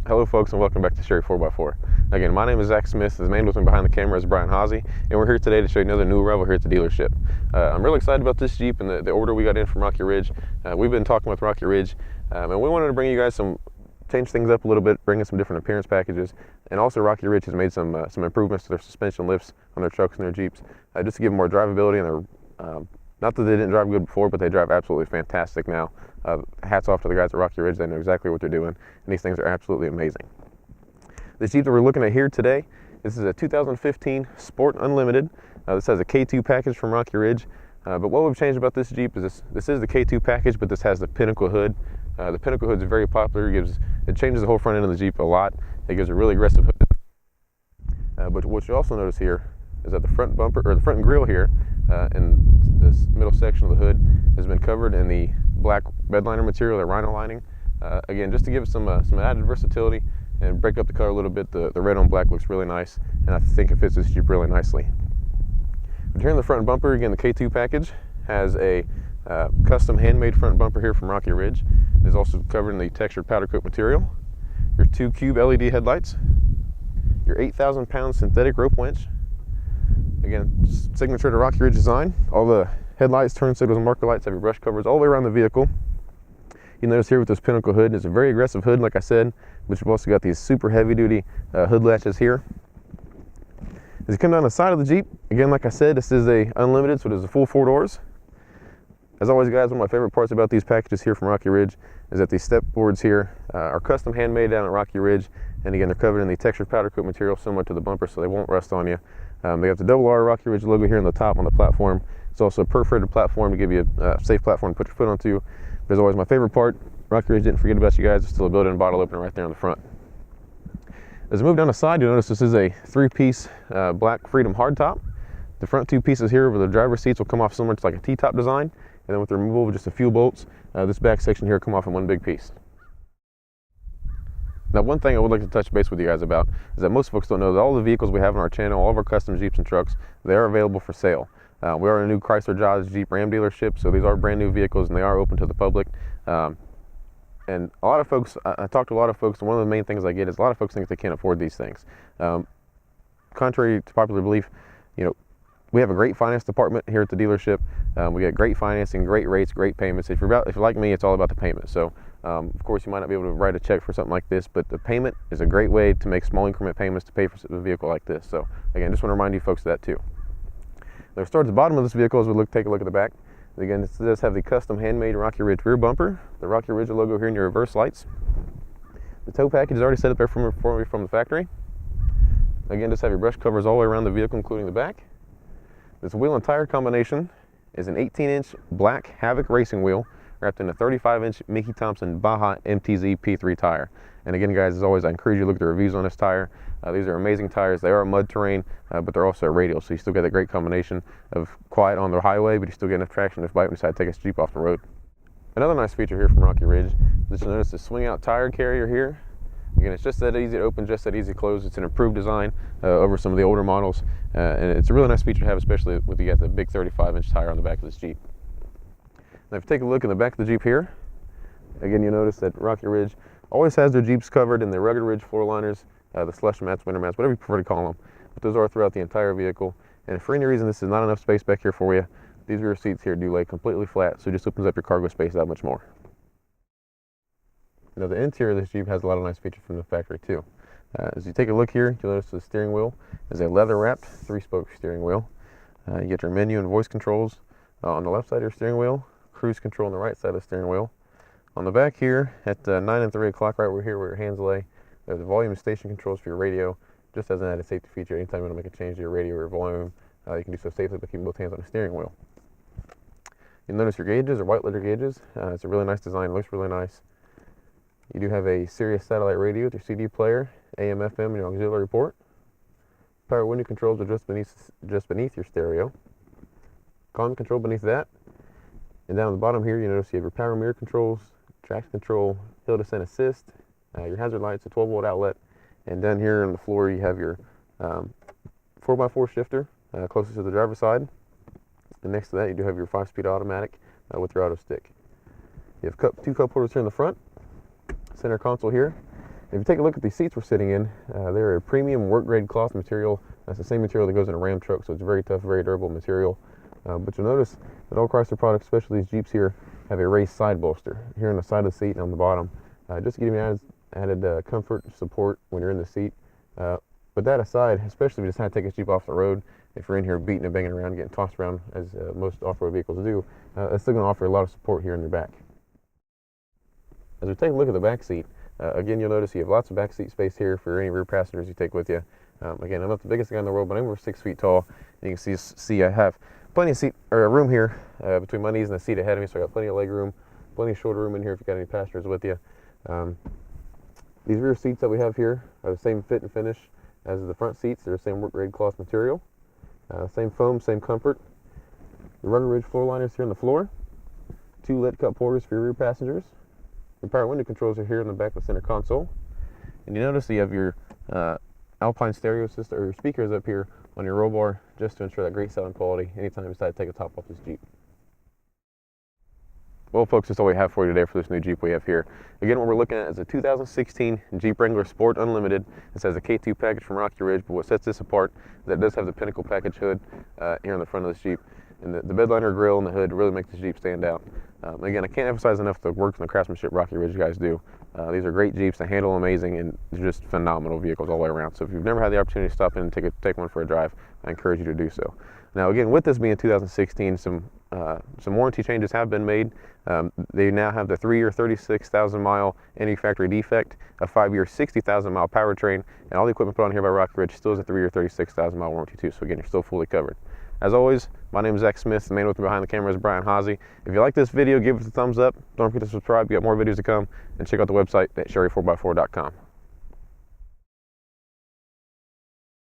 Hello folks, and welcome back to Sherry4X4. Again, my name is Zac Smith. The man with me behind the camera is Brian Hosey, and we're here today to show you another new arrival here at the dealership. I'm really excited about this Jeep and the order we got in from Rocky Ridge. We've been talking with Rocky Ridge, and we wanted to bring you guys change things up a little bit, bring in some different appearance packages, and also Rocky Ridge has made some improvements to their suspension lifts on their trucks and their Jeeps, just to give them more drivability. And not that they didn't drive good before, but they drive absolutely fantastic now. Hats off to the guys at Rocky Ridge. They know exactly what they're doing, and these things are absolutely amazing. The Jeep that we're looking at here today, this is a 2015 Sport Unlimited. This has a K2 package from Rocky Ridge, but what we've changed about this Jeep is this is the K2 package, but this has the Pinnacle hood. The Pinnacle hood is very popular. It changes the whole front end of the Jeep a lot. It gives a really aggressive hood. But what you also notice here is that the front bumper, or the front grille here, in this middle section of the hood, has been covered in the black bedliner material, the rhino lining. Again, just to give it some added versatility and break up the color a little bit. The red on black looks really nice, and I think it fits this Jeep really nicely. But here in the front bumper, again, the K2 package has a custom handmade front bumper here from Rocky Ridge. It is also covered in the textured powder coat material. Your 2 cube LED headlights, your 8,000-pound synthetic rope winch. Again, signature to Rocky Ridge design. All the headlights, turn signals, and marker lights have your brush covers all the way around the vehicle. You notice here with this Pinnacle hood, it's a very aggressive hood, like I said, but you've also got these super heavy-duty hood latches here. As you come down the side of the Jeep, again, like I said, this is a Unlimited, so it is a full 4 doors. As always, guys, one of my favorite parts about these packages here from Rocky Ridge is that these step boards here are custom handmade down at Rocky Ridge, and again, they're covered in the textured powder coat material similar to the bumper, so they won't rust on you. They have the double R Rocky Ridge logo here on the top on the platform. It's also a perforated platform to give you a safe platform to put your foot onto. But as always, my favorite part, Rocky Ridge didn't forget about you guys. There's still a built-in bottle opener right there on the front. As we move down the side, you'll notice this is a 3-piece black Freedom hardtop. The front 2 pieces here over the driver's seats will come off similar to like a T-top design, and then with the removal of just a few bolts, this back section here will come off in one big piece. Now, one thing I would like to touch base with you guys about is that most folks don't know that all the vehicles we have on our channel, all of our custom Jeeps and trucks, they are available for sale. We are a new Chrysler Dodge Jeep Ram dealership, so these are brand new vehicles and they are open to the public. And a lot of folks, I talk to a lot of folks, and one of the main things I get is a lot of folks think they can't afford these things. Contrary to popular belief, we have a great finance department here at the dealership. We get great financing, great rates, great payments. If you're like me, it's all about the payment. So, of course, you might not be able to write a check for something like this, but the payment is a great way to make small increment payments to pay for a vehicle like this. So, again, just want to remind you folks of that too. Now, we start at the bottom of this vehicle as we take a look at the back. Again, this does have the custom handmade Rocky Ridge rear bumper, the Rocky Ridge logo here in your reverse lights. The tow package is already set up there for me from the factory. Again, just have your brush covers all the way around the vehicle, including the back. This wheel and tire combination is an 18-inch black Havok racing wheel wrapped in a 35-inch Mickey Thompson Baja MTZ P3 tire. And again, guys, as always, I encourage you to look at the reviews on this tire. These are amazing tires. They are mud terrain, but they're also radial, so you still get that great combination of quiet on the highway, but you still get enough traction if bike decide to take a Jeep off the road. Another nice feature here from Rocky Ridge is you'll notice the swing-out tire carrier here. Again, it's just that easy to open, just that easy to close. It's an improved design over some of the older models, and it's a really nice feature to have, especially with you got the big 35-inch tire on the back of this Jeep. Now, if you take a look in the back of the Jeep here, again, you'll notice that Rocky Ridge always has their Jeeps covered in the Rugged Ridge floor liners, the slush mats, winter mats, whatever you prefer to call them. But those are throughout the entire vehicle. And if for any reason this is not enough space back here for you, these rear seats here do lay completely flat, so it just opens up your cargo space that much more. Now, the interior of this Jeep has a lot of nice features from the factory too. As you take a look here, you'll notice the steering wheel is a leather-wrapped 3-spoke steering wheel. You get your menu and voice controls on the left side of your steering wheel, cruise control on the right side of the steering wheel. On the back here, at 9 and 3 o'clock, right over here where your hands lay, there's the volume and station controls for your radio, just as an added safety feature. Anytime you want to make a change to your radio or volume, you can do so safely by keeping both hands on the steering wheel. You'll notice your gauges are white letter gauges. It's a really nice design, looks really nice. You do have a Sirius satellite radio with your CD player, AM, FM, and your auxiliary port. Power window controls are just beneath your stereo. Volume control beneath that. And down at the bottom here, you notice you have your power mirror controls, traction control, hill descent assist, your hazard lights, a 12-volt outlet, and down here on the floor you have your 4x4 shifter closest to the driver's side. And next to that you do have your 5-speed automatic with your auto stick. You have 2 cup holders here in the front, center console here, If you take a look at the seats we're sitting in, they're a premium work grade cloth material. That's the same material that goes in a Ram truck, so it's very tough, very durable material. But you'll notice that all Chrysler products, especially these Jeeps here, have a raised side bolster here on the side of the seat and on the bottom, just to give you added comfort and support when you're in the seat. But that aside, especially if you just had to take a Jeep off the road, if you're in here beating and banging around, getting tossed around as most off-road vehicles do, it's still going to offer a lot of support here in your back. As we take a look at the back seat, again, you'll notice you have lots of back seat space here for any rear passengers you take with you. Again, I'm not the biggest guy in the world, but I'm over 6 feet tall. And you can see I have plenty of room here between my knees and the seat ahead of me, so I got plenty of leg room, plenty of shoulder room in here if you've got any passengers with you. These rear seats that we have here are the same fit and finish as the front seats. They're the same work grade cloth material, same foam, same comfort. The rubber ridge floor liners here on the floor, 2 lead cup holders for your rear passengers. Your power window controls are here in the back of the center console, and you notice you have your Alpine stereo system or your speakers up here on your roll bar, just to ensure that great sound quality anytime you decide to take a top off this Jeep. Well, folks, that's all we have for you today for this new Jeep we have here. Again, what we're looking at is a 2016 Jeep Wrangler Sport Unlimited. This has a K2 package from Rocky Ridge, but what sets this apart is that it does have the Pinnacle package hood here on the front of this Jeep. And the bedliner grille and the hood really makes this Jeep stand out. Again, I can't emphasize enough the work and the craftsmanship Rocky Ridge guys do. These are great Jeeps. They handle amazing, and they're just phenomenal vehicles all the way around. So if you've never had the opportunity to stop in and take one for a drive, I encourage you to do so. Now, again, with this being 2016, some warranty changes have been made. They now have the 3-year 36,000-mile any factory defect, a 5-year 60,000-mile powertrain, and all the equipment put on here by Rocky Ridge still has a 3-year 36,000-mile warranty too. So again, you're still fully covered. As always, my name is Zac Smith. The man with me behind the camera is Brian Hosey. If you like this video, give it a thumbs up. Don't forget to subscribe. We got more videos to come. And check out the website at Sherry4X4.com.